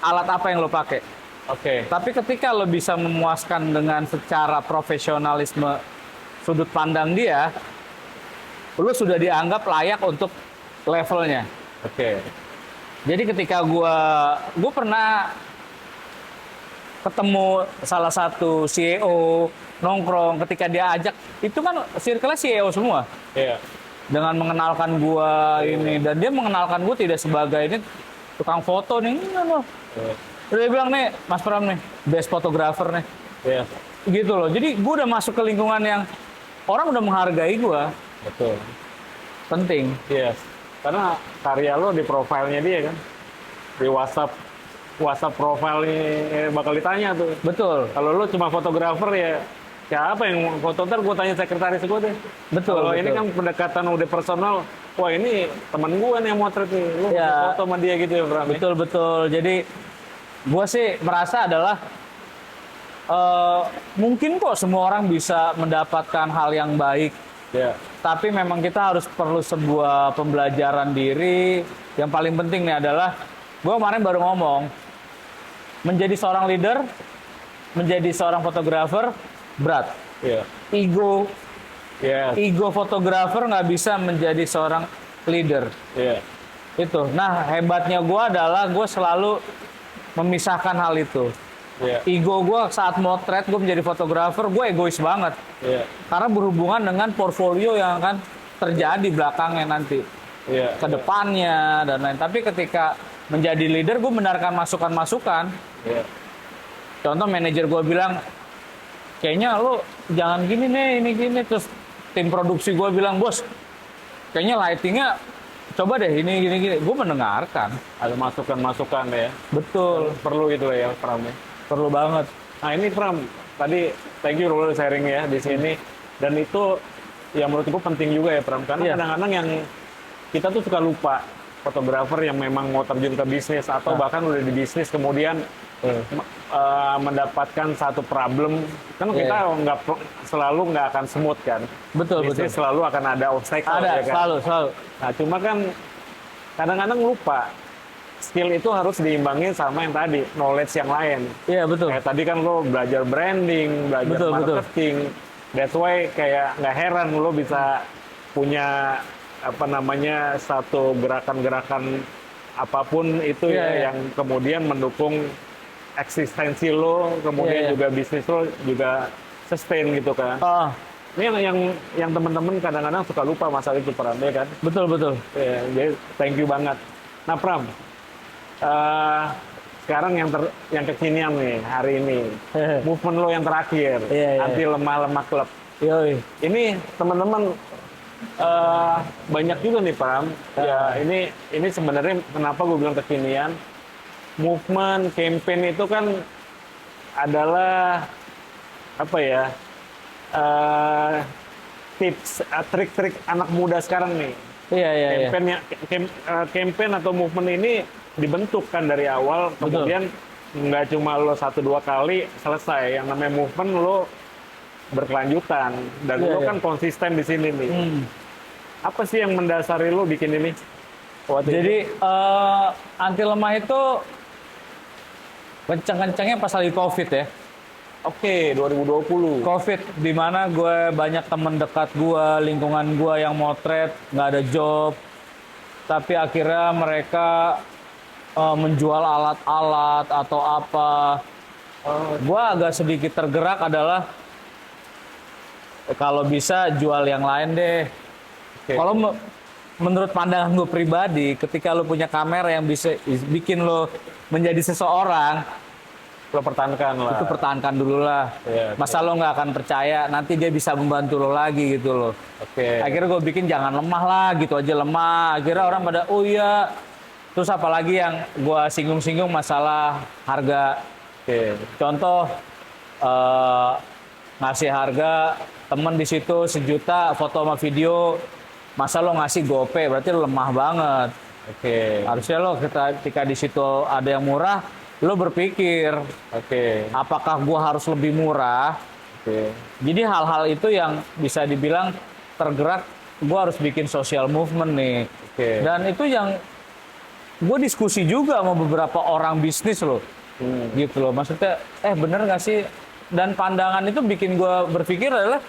alat apa yang lo pakai, Oke. tapi ketika lo bisa memuaskan dengan secara profesionalisme sudut pandang dia, lo sudah dianggap layak untuk levelnya. Oke. Jadi ketika gue pernah ketemu salah satu CEO nongkrong, ketika dia ajak, itu kan circle-nya CEO semua, Iya. dengan mengenalkan gue ini, dan dia mengenalkan gue tidak sebagai ini tukang foto nih, enggak loh. Iya. Dia bilang nih, Mas Pram nih, best photographer nih, Iya. gitu loh. Jadi gue udah masuk ke lingkungan yang orang udah menghargai gue, Betul. penting. Iya. Karena karya lo di profilnya dia kan, di WhatsApp profilnya bakal ditanya tuh. Betul, Kalau lo cuma fotografer ya siapa yang foto, ntar gue tanya sekretaris gue deh. betul. Kalau ini betul. kan pendekatan udah personal, wah ini teman gue nih yang motret nih, lo Ya. foto sama dia gitu ya Bram. Betul, betul. Jadi gue sih merasa adalah mungkin kok semua orang bisa mendapatkan hal yang baik, Ya. tapi memang kita harus perlu sebuah pembelajaran diri. Yang paling penting nih adalah, gue kemarin baru ngomong, menjadi seorang leader, menjadi seorang fotografer berat. Iya. Ego Iya. fotografer nggak bisa menjadi seorang leader. Iya. Itu. Nah, hebatnya gue adalah gue selalu memisahkan hal itu. Iya. Ego gue saat motret, gue menjadi fotografer, gue egois banget. Iya. Karena berhubungan dengan portfolio yang akan terjadi belakangnya nanti. Iya. Ke depannya, dan lain. Tapi ketika menjadi leader, gue mendengarkan masukan-masukan. Iya. Contoh manajer gue bilang, kayaknya lo jangan gini nih, ini gini. Terus tim produksi gue bilang, bos, kayaknya lightingnya coba deh ini gini. Gue mendengarkan. Ada masukan-masukan ya. Betul, Perlu itu ya Pram ya. perlu banget. Nah ini Pram, tadi thank you lo sharing ya di sini. Dan itu yang menurut gue penting juga ya Pram. Karena Iya. kadang-kadang yang kita tuh suka lupa fotografer yang memang mau terjun ke bisnis atau bahkan udah di bisnis kemudian mendapatkan satu problem. Kan Iya. kita selalu nggak akan smooth kan. Betul, Bisnis betul. selalu akan ada obstacle Ada, ya kan. selalu. Nah cuma kan kadang-kadang lupa skill itu harus diimbangin sama yang tadi, knowledge yang lain. Iya, betul. Kayak tadi kan lo belajar branding, belajar Betul, betul. marketing. That's why kayak nggak heran lo bisa punya apa namanya satu gerakan-gerakan apapun itu Iya, ya iya. yang kemudian mendukung eksistensi lo, kemudian Iya, iya. juga bisnis lo juga sustain gitu kan. Ah, Ini yang teman-teman kadang-kadang suka lupa masalah itu Pram, ya kan? betul, betul. Ya, jadi thank you banget. Nah Pram, sekarang yang kekinian nih hari ini, movement lo yang terakhir, Iya, iya. anti lemah-lemah klub. Yoi. Ini teman-teman banyak juga nih Pram. Ya ini sebenarnya kenapa gue bilang kekinian, movement, campaign itu kan adalah apa ya? Tips, trik-trik anak muda sekarang nih. Iya, iya, iya. Campaign atau movement ini dibentuk kan dari awal, Betul. kemudian nggak cuma lo 1-2 kali selesai. Yang namanya movement lo berkelanjutan dan Iya, lo iya. kan konsisten di sini nih. Apa sih yang mendasari lo bikin ini? Jadi anti lemah itu kenceng-kencengnya pas lagi COVID ya. Oke, 2020. COVID, di mana gue banyak temen dekat gue, lingkungan gue yang motret, nggak ada job. Tapi akhirnya mereka menjual alat-alat atau apa. Gue agak sedikit tergerak adalah kalau bisa jual yang lain deh. Oke. Kalau menurut pandangan gue pribadi, ketika lo punya kamera yang bisa bikin lo menjadi seseorang, Lo pertahankan lah. itu pertahankan dulu lah. Iya, Masa lo nggak akan percaya, nanti dia bisa membantu lo lagi gitu loh. Oke. Akhirnya gue bikin jangan lemah lah, gitu aja lemah. Akhirnya orang pada, oh iya. Terus apalagi yang gue singgung-singgung masalah harga. Oke. Contoh, ngasih harga temen di situ 1 juta foto sama video. Masa lo ngasih gope, berarti lo lemah banget. Oke. Harusnya lo ketika di situ ada yang murah, lo berpikir, Oke. apakah gua harus lebih murah? Oke. Jadi hal-hal itu yang bisa dibilang tergerak, gua harus bikin social movement nih. Oke. Dan itu yang gue diskusi juga sama beberapa orang bisnis loh. Gitu loh, maksudnya, bener gak sih? Dan pandangan itu bikin gue berpikir adalah,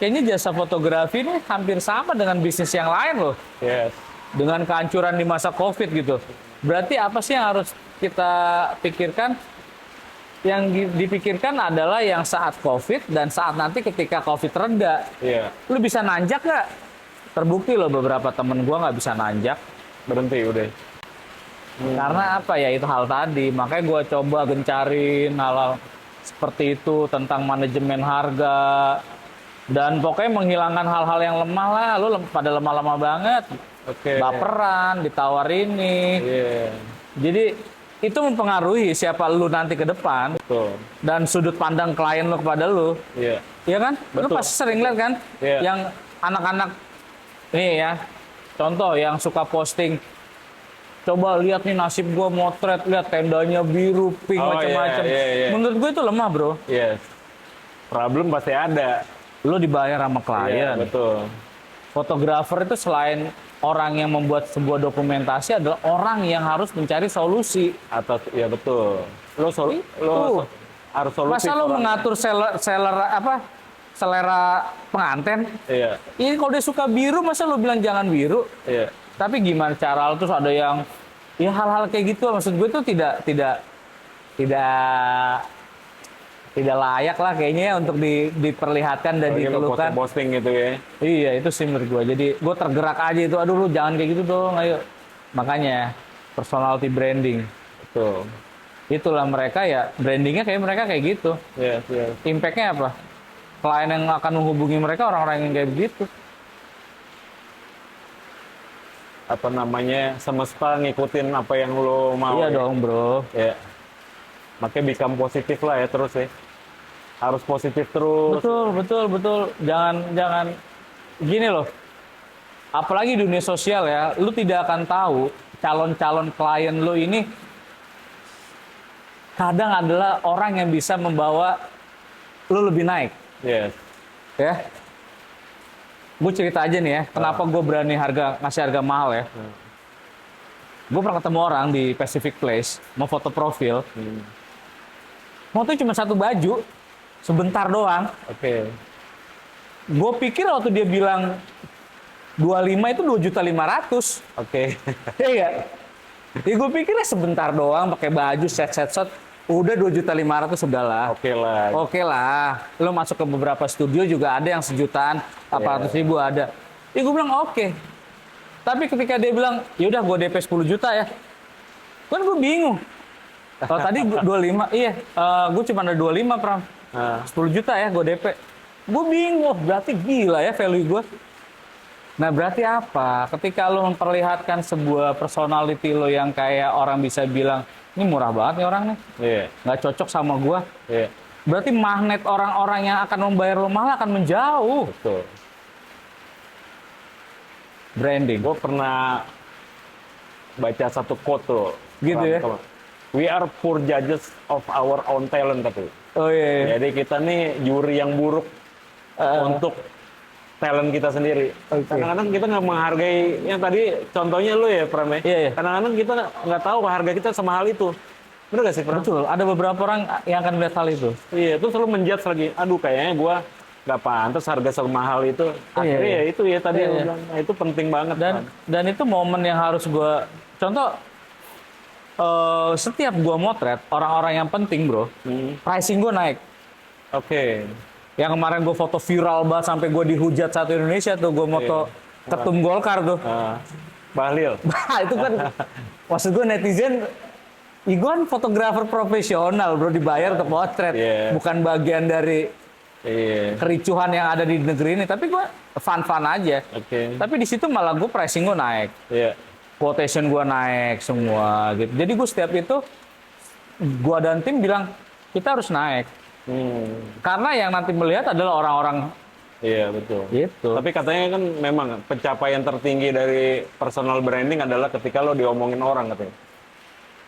kayaknya jasa fotografi ini hampir sama dengan bisnis yang lain loh. Yes. Dengan kehancuran di masa COVID gitu. Berarti apa sih yang harus kita pikirkan? Yang dipikirkan adalah yang saat COVID dan saat nanti ketika COVID reda. Iya. Lu bisa nanjak nggak? Terbukti loh beberapa temen gua nggak bisa nanjak. Berhenti udah. Karena apa ya, itu hal tadi. Makanya gua coba gencarin hal-hal seperti itu tentang manajemen harga. Dan pokoknya menghilangkan hal-hal yang lemah lah. Lu pada lemah-lemah banget. Oke. Baperan, ditawar ini. Iya. Jadi itu mempengaruhi siapa lu nanti ke depan Betul. dan sudut pandang klien lu kepada lu. Iya. Iya kan? Lu Betul. pasti sering lihat kan? Iya. Yang anak-anak nih ya. Contoh yang suka posting, coba lihat nih nasib gua motret, lihat tendanya biru, pink, Oh, macam-macam. iya, iya. Menurut gue itu lemah, bro. Yes. Problem pasti ada. Lu dibayar sama Iya, klien. betul. Fotografer itu selain orang yang membuat sebuah dokumentasi adalah orang yang harus mencari solusi. Atau ya betul. Lo harus solusi. Masa lo mengatur selera pengantin? Iya. Ini kalau dia suka biru, masa lo bilang jangan biru? Iya. Tapi gimana cara lo, terus ada yang ya hal-hal kayak gitu, maksud gue tuh tidak layak lah kayaknya ya untuk diperlihatkan dan Apalagi lo dikeluhkan. posting gitu ya. Iya, itu sih menurut gue. Jadi gue tergerak aja itu, aduh lu jangan kayak gitu dong, ayo. Makanya personality branding. Betul. Itulah mereka ya, brandingnya kayak mereka kayak gitu. Yes, yes. Impact-nya apa? Klien yang akan menghubungi mereka orang-orang yang kayak begitu. Apa namanya, semesta ngikutin apa yang lo mau. Iya ya. dong, bro. Ya. Makanya become positif lah ya terus ya. Harus positif terus. Betul. Jangan gini loh. Apalagi dunia sosial ya, lu tidak akan tahu calon-calon klien lu ini kadang adalah orang yang bisa membawa lu lebih naik. Yes. Ya. Gue cerita aja nih ya, kenapa gue berani ngasih harga mahal ya. Gue pernah ketemu orang di Pacific Place, mau foto profil. Mau tuh cuma satu baju, sebentar doang. Oke. Gue pikir waktu dia bilang 25 itu 2.500.000. Oke. Iya nggak? Ya gue pikirnya sebentar doang, pakai baju, set, udah 2.500.000 sudahlah. Oke lah. Oke lah, lo masuk ke beberapa studio juga ada yang sejutaan, 400.000 ada. Ya gue bilang oke. Tapi ketika dia bilang, yaudah gue DP 10 juta ya. Kan gue bingung. Kalau tadi 25, iya, gue cuma ada 25 Pram. 10 juta ya gue DP. Gue bingung, berarti gila ya value gue. Nah berarti apa? Ketika lo memperlihatkan sebuah personality lo yang kayak orang bisa bilang, ini murah banget nih orang nih. Iya. Nggak cocok sama gue. Iya. Berarti magnet orang-orang yang akan membayar lo mahal akan menjauh. Betul. Branding. Gue pernah baca satu quote tuh. Gitu ya? We are poor judges of our own talent katanya. Oh iya. Jadi kita nih juri yang buruk untuk talent kita sendiri. Oke. Kadang-kadang kita nggak menghargai, yang tadi contohnya lu ya Pram ya. Iya, iya. Kadang-kadang kita nggak tahu harga kita sama hal itu. Bener gak sih Pram? Betul, ada beberapa orang yang akan melihat hal itu. Iya, terus lu menjudge lagi, aduh kayaknya gua nggak pantas harga semahal itu. Akhirnya Iya. ya itu ya tadi Iya, lu iya. bilang, nah, itu penting banget. Pram. Dan itu momen yang harus gue contoh, setiap gue motret orang-orang yang penting bro, pricing gue naik. Oke. Yang kemarin gue foto viral banget sampai gue dihujat satu Indonesia tuh, gue moto ketum Golkar tuh. Bahlil. Itu kan maksud gue netizen, gue kan fotografer profesional bro, dibayar untuk potret, Iya. bukan bagian dari Iya. kericuhan yang ada di negeri ini. Tapi gue fun-fun aja. Oke. Tapi di situ malah gue pricing gue naik, Iya. quotation gue naik semua gitu. Jadi gue setiap itu, gue dan tim bilang kita harus naik. Karena yang nanti melihat adalah orang-orang Iya betul. itu. Tapi katanya kan memang pencapaian tertinggi dari personal branding adalah ketika lo diomongin orang katanya.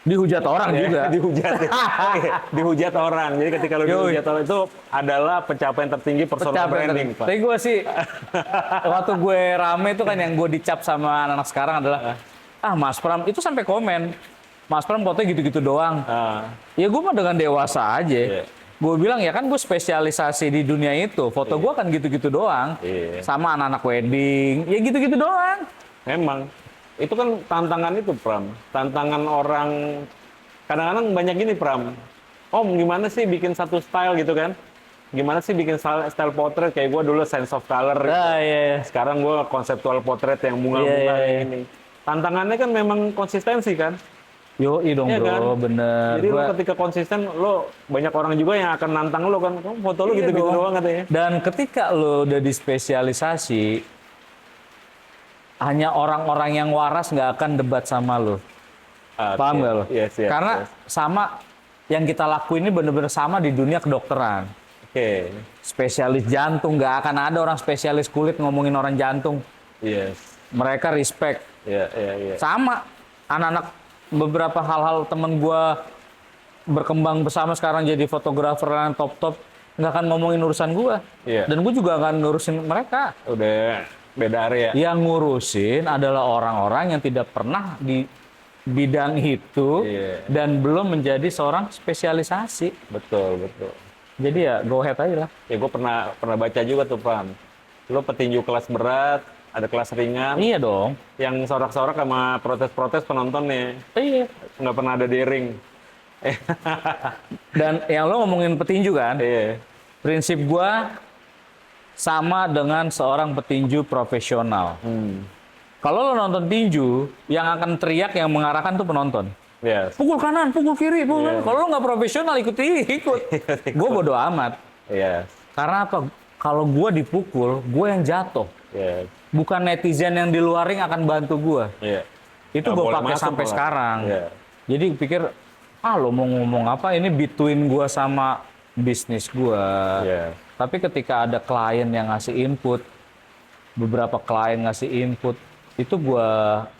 Dihujat orang Ya, juga. dihujat. Dihujat orang. Jadi ketika lo dihujat orang itu adalah pencapaian tertinggi personal branding, Pak. Tapi gue sih, waktu gue rame itu kan yang gue dicap sama anak-anak sekarang adalah, Mas Pram, itu sampai komen, Mas Pram fotonya gitu-gitu doang. Ya gue mah dengan dewasa aja. Iya. Gue bilang ya kan gue spesialisasi di dunia itu, foto gue kan gitu-gitu doang. Iya. Sama anak-anak wedding, ya gitu-gitu doang. Memang. Itu kan tantangan itu, Pram. Tantangan orang, kadang-kadang banyak gini, Pram. Om, gimana sih bikin satu style gitu kan? Gimana sih bikin style portrait? Kayak gue dulu sense of color. Iya. Sekarang gue konseptual portrait yang bunga-bunga Iya. ini. Tantangannya kan memang konsistensi kan? Yoi dong Iya bro, kan? bener. Jadi lo Gua- ketika konsisten, lo banyak orang juga yang akan nantang lo kan, "Kamu foto lo Iya gitu-gitu dong. doang katanya." Dan ketika lo udah dispesialisasi, hanya orang-orang yang waras nggak akan debat sama lo. Paham nggak lo? Yes. Karena sama yang kita lakuin ini bener-bener sama di dunia kedokteran. Oke. Spesialis jantung, nggak akan ada orang spesialis kulit ngomongin orang jantung. Yes. Mereka respect. Iya. Sama anak-anak, beberapa hal-hal temen gue berkembang bersama sekarang jadi fotografer yang top-top, nggak akan ngomongin urusan gue. Iya. Dan gue juga akan ngurusin mereka. Udah beda area. Yang ngurusin adalah orang-orang yang tidak pernah di bidang itu Iya. dan belum menjadi seorang spesialisasi. Betul. Jadi ya go ahead aja lah. Ya gue pernah baca juga tuh, Pram. Lo petinju kelas berat, ada kelas ringan, Iya dong. yang sorak-sorak sama protes-protes penontonnya. Iya. Nggak pernah ada di ring. Dan yang lo ngomongin petinju kan, Iya. prinsip gua sama dengan seorang petinju profesional. Kalau lo nonton tinju, yang akan teriak, yang mengarahkan tuh penonton. Yes. Pukul kanan, pukul kiri, pukul Iya. kanan. Kalau lo nggak profesional, ikut. Gue bodo amat. Yes. Karena apa? Kalau gue dipukul, gue yang jatuh. Yes. Bukan netizen yang di luar ring akan bantu gue. Iya. Itu Nggak gue boleh pakai masuk sampai malah. sekarang. Iya. Jadi pikir, lo mau ngomong apa? Ini between gue sama bisnis gue. Iya. Tapi ketika ada klien yang ngasih input, beberapa klien ngasih input, itu gue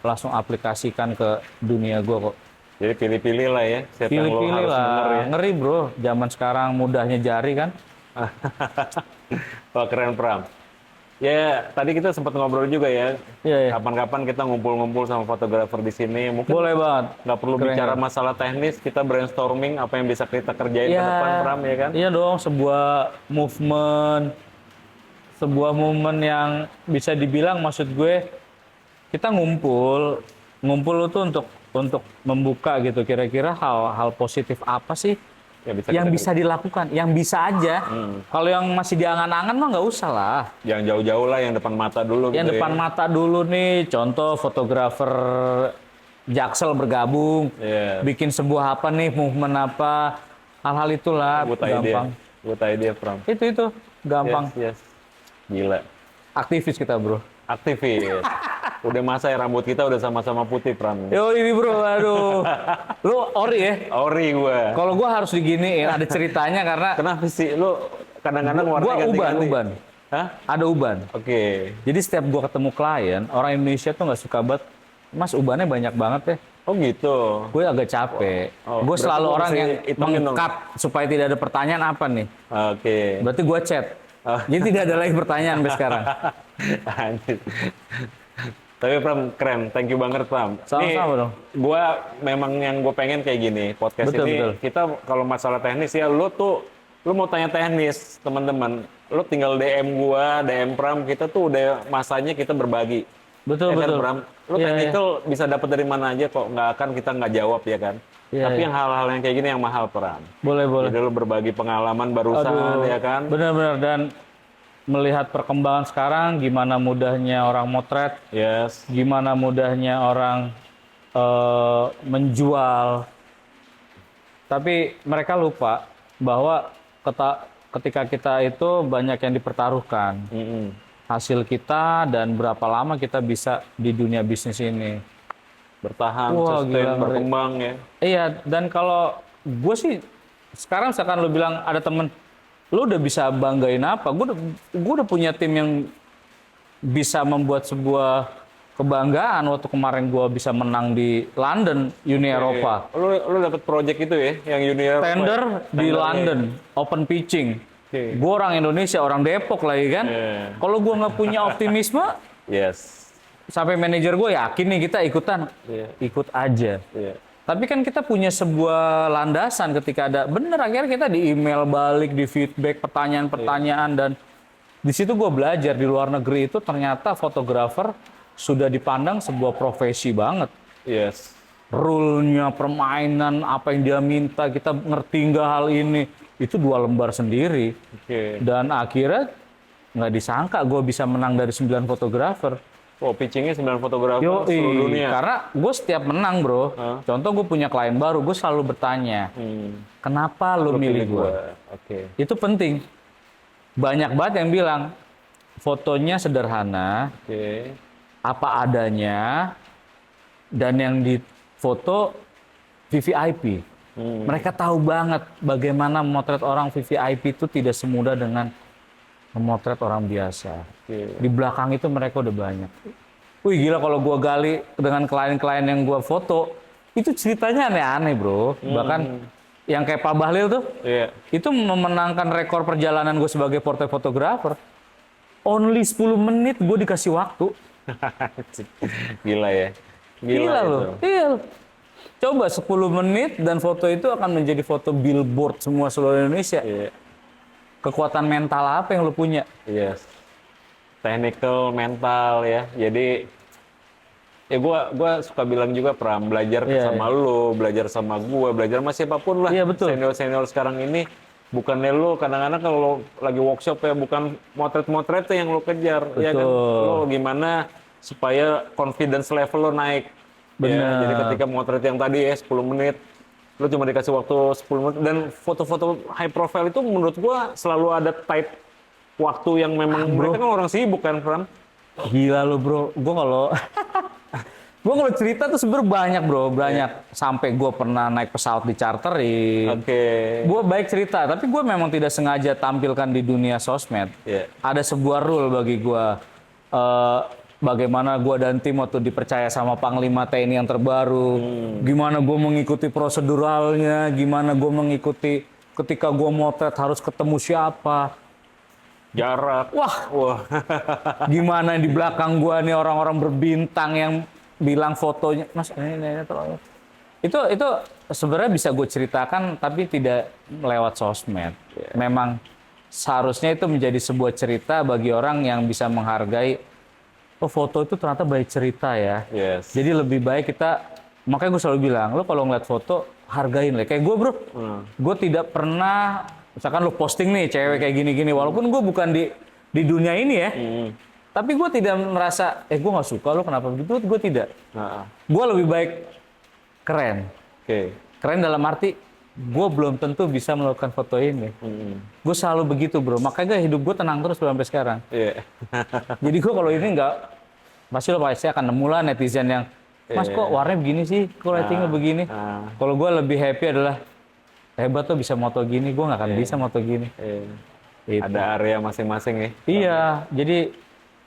langsung aplikasikan ke dunia gue kok. Jadi pilih-pilih lah ya. Siapa yang lo Pilih-pilih harus denger lah. ya. Ngeri bro, zaman sekarang mudahnya jari kan. Wah, keren, Pram. Ya, tadi kita sempat ngobrol juga ya. Iya, iya. Kapan-kapan kita ngumpul-ngumpul sama fotografer di sini. Mungkin Boleh banget. nggak perlu Keren, bicara keren. masalah teknis, kita brainstorming apa yang bisa kita kerjain ke Iya, depan, Pram, ya kan? iya dong, sebuah movement yang bisa dibilang, maksud gue, kita ngumpul itu untuk membuka gitu, kira-kira hal-hal positif apa sih Ya, yang kita bisa dilakukan, yang bisa aja. Kalau yang masih diangan-angan mah nggak usah lah. yang jauh-jauh lah, yang depan mata dulu. Yang gitu depan ya. mata dulu nih, contoh fotografer Jaksel bergabung, Iya. bikin sebuah apa nih, movement apa, hal-hal itulah Good idea. gampang. Good idea, Pram. Itu gampang. Yes, yes. Gila. Aktivis kita bro. Aktivis. Udah masa ya rambut kita udah sama-sama putih, Pram. Yo ini bro, aduh. Lu ori ya? Ori gua. Kalau gua harus diginiin, ada ceritanya karena Kenapa sih lu kadang-kadang gua warnanya ganti-ganti? uban. Hah? Ada uban. Oke. Jadi setiap gua ketemu klien, orang Indonesia tuh nggak suka banget, Mas ubannya banyak banget ya. Oh gitu. Gue agak capek. Oh, Gue berarti selalu lu orang mesti yang hitungin dong. meng-cut supaya tidak ada pertanyaan apa nih. Oke. Berarti gue chat. Oh. Jadi tidak ada lagi pertanyaan sampai sekarang. Anjir. Tapi Pram, keren. Thank you banget, Pram. Sama-sama dong. Gua memang yang gue pengen kayak gini. Podcast Betul, ini, betul. kita kalau masalah teknis ya, lu mau tanya teknis, teman-teman. Lu tinggal DM gua, DM Pram, kita tuh udah masanya kita berbagi. Betul, Ya kan, betul. Pram? Lu Iya, technical bisa dapat dari mana aja kok, kita nggak jawab ya kan. Iya, Tapi iya. yang hal-hal yang kayak gini yang mahal, Pram. Boleh. Jadi lu berbagi pengalaman barusan ya kan. Benar-benar. Dan melihat perkembangan sekarang, gimana mudahnya orang motret, Yes. gimana mudahnya orang menjual. Tapi mereka lupa bahwa ketika kita itu banyak yang dipertaruhkan. Mm-mm. Hasil kita dan berapa lama kita bisa di dunia bisnis ini. Bertahan, Wah, sustain, gila, ngeri. berkembang ya. Iya, dan kalau gue sih sekarang misalkan lu bilang ada temen, lu udah bisa banggain apa? Gue udah punya tim yang bisa membuat sebuah kebanggaan. Waktu kemarin gue bisa menang di London, Uni Eropa. Lu dapet project itu ya, yang junior Tender di London, open pitching. Oke. Gue orang Indonesia, orang Depok lagi kan. Iya. Kalau gue nggak punya optimisme, Yes. sampai manajer gue yakin nih kita ikutan, Iya. ikut aja. Iya. Tapi kan kita punya sebuah landasan ketika ada, bener akhirnya kita di email balik, di feedback pertanyaan-pertanyaan, dan di situ gue belajar di luar negeri itu ternyata fotografer sudah dipandang sebuah profesi banget. Yes. Rule-nya, permainan, apa yang dia minta, kita ngerti nggak hal ini, itu 2 lembar sendiri. Oke. Dan akhirnya nggak disangka gue bisa menang dari 9 fotografer. Oh, pitchingnya 9 fotografer Yoi, seluruh dunia. karena gue setiap menang bro, Hah? contoh gue punya klien baru, gue selalu bertanya, kenapa lu milih gue? Oke. Itu penting. Banyak banget yang bilang, fotonya sederhana, Oke. apa adanya, dan yang difoto VVIP. Mereka tahu banget bagaimana memotret orang VVIP itu tidak semudah dengan memotret orang biasa. Oke. Di belakang itu mereka udah banyak. Wih gila kalau gua gali dengan klien-klien yang gua foto, itu ceritanya aneh-aneh bro. Bahkan yang kayak Pak Bahlil tuh, Iya. itu memenangkan rekor perjalanan gue sebagai portrait photographer. Only 10 menit gue dikasih waktu. Gila ya. Gila itu. loh. Iya loh. Coba 10 menit dan foto itu akan menjadi foto billboard semua seluruh Indonesia. Iya. Kekuatan mental apa yang lu punya? Yes. Technical, mental ya. Jadi ya gua suka bilang juga Pram, belajar Iya, sama lu, belajar sama gua, belajar sama siapapun lah. Iya, betul. Senior-senior sekarang ini bukannya lu kadang-kadang kalau lagi workshop ya bukan motret-motret yang lu kejar, ya kan. Betul. Lu gimana supaya confidence level lu naik. Ya, Benar. jadi ketika motret yang tadi ya 10 menit lu cuma dikasih waktu 10 menit dan foto-foto high profile itu menurut gua selalu ada type waktu yang memang mereka kan orang sibuk kan, Pram. Gila lu bro, gue kalau cerita tuh sebenarnya banyak bro, banyak. Sampai gue pernah naik pesawat dicharterin. Oke. Gue baik cerita, tapi gue memang tidak sengaja tampilkan di dunia sosmed. Iya. Ada sebuah rule bagi gue, bagaimana gue dan tim waktu dipercaya sama Panglima TNI yang terbaru, gimana gue mengikuti proseduralnya, gimana gue mengikuti ketika gue motret harus ketemu siapa. jarak. Wah. Gimana di belakang gua nih orang-orang berbintang yang bilang fotonya, Mas ini tolong. Itu sebenarnya bisa gue ceritakan tapi tidak lewat sosmed. Memang seharusnya itu menjadi sebuah cerita bagi orang yang bisa menghargai, oh foto itu ternyata banyak cerita ya. Yes. Jadi lebih baik kita, makanya gue selalu bilang, lo kalau ngeliat foto hargain lah. Kayak gue bro, gue tidak pernah, misalkan lo posting nih cewek kayak gini-gini, walaupun gue bukan di dunia ini ya, tapi gue tidak merasa, gue nggak suka lo kenapa begitu, gue tidak. Gue lebih baik keren. Keren dalam arti, gue belum tentu bisa melakukan foto ini. Gue selalu begitu bro, makanya hidup gue tenang terus sampai sekarang. Jadi gue kalau ini nggak, pasti lo pasti akan nemu lah netizen yang, Mas kok warnanya begini sih, kok lightingnya begini. Kalau gue lebih happy adalah, hebat tuh bisa moto gini, gue nggak akan bisa moto gini. Ada area masing-masing ya. Iya, jadi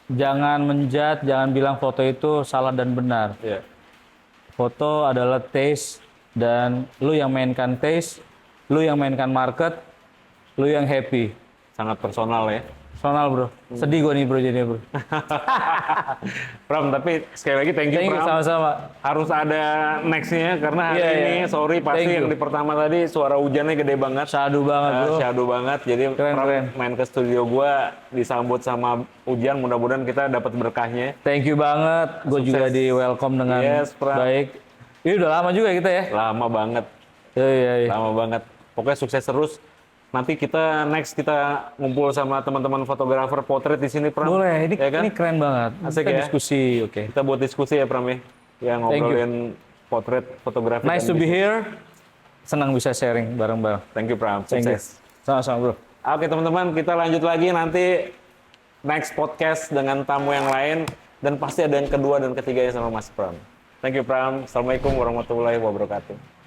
jangan menjudge, jangan bilang foto itu salah dan benar. Foto adalah taste, dan lu yang mainkan taste, lu yang mainkan market, lu yang happy. Sangat personal ya. Personal bro, sedih gue nih bro jadinya bro. Pram, tapi sekali lagi thank you Pram. Sama-sama. Harus ada next-nya karena hari ini, sorry pasti yang di pertama tadi suara hujannya gede banget. Syahdu banget bro. Syahdu banget, jadi keren. Main ke studio gua disambut sama hujan, mudah-mudahan kita dapat berkahnya. Thank you banget, gue juga di welcome dengan baik. Ini udah lama juga kita ya? Lama banget. Iya. Lama banget. Pokoknya sukses terus. Nanti kita ngumpul sama teman-teman fotografer potret di sini, Pram. Boleh, ini, ya kan? ini keren banget. Asik kita ya? diskusi, oke. Kita buat diskusi ya, Pram ya. Ya ngobrolin potret fotografi. Nice to be here. Senang bisa sharing bareng-bareng. Thank you, Pram. Sukses. Sama-sama, bro. Oke, teman-teman, kita lanjut lagi nanti next podcast dengan tamu yang lain dan pasti ada yang kedua dan ketiganya sama Mas Pram. Thank you, Pram. Assalamualaikum warahmatullahi wabarakatuh.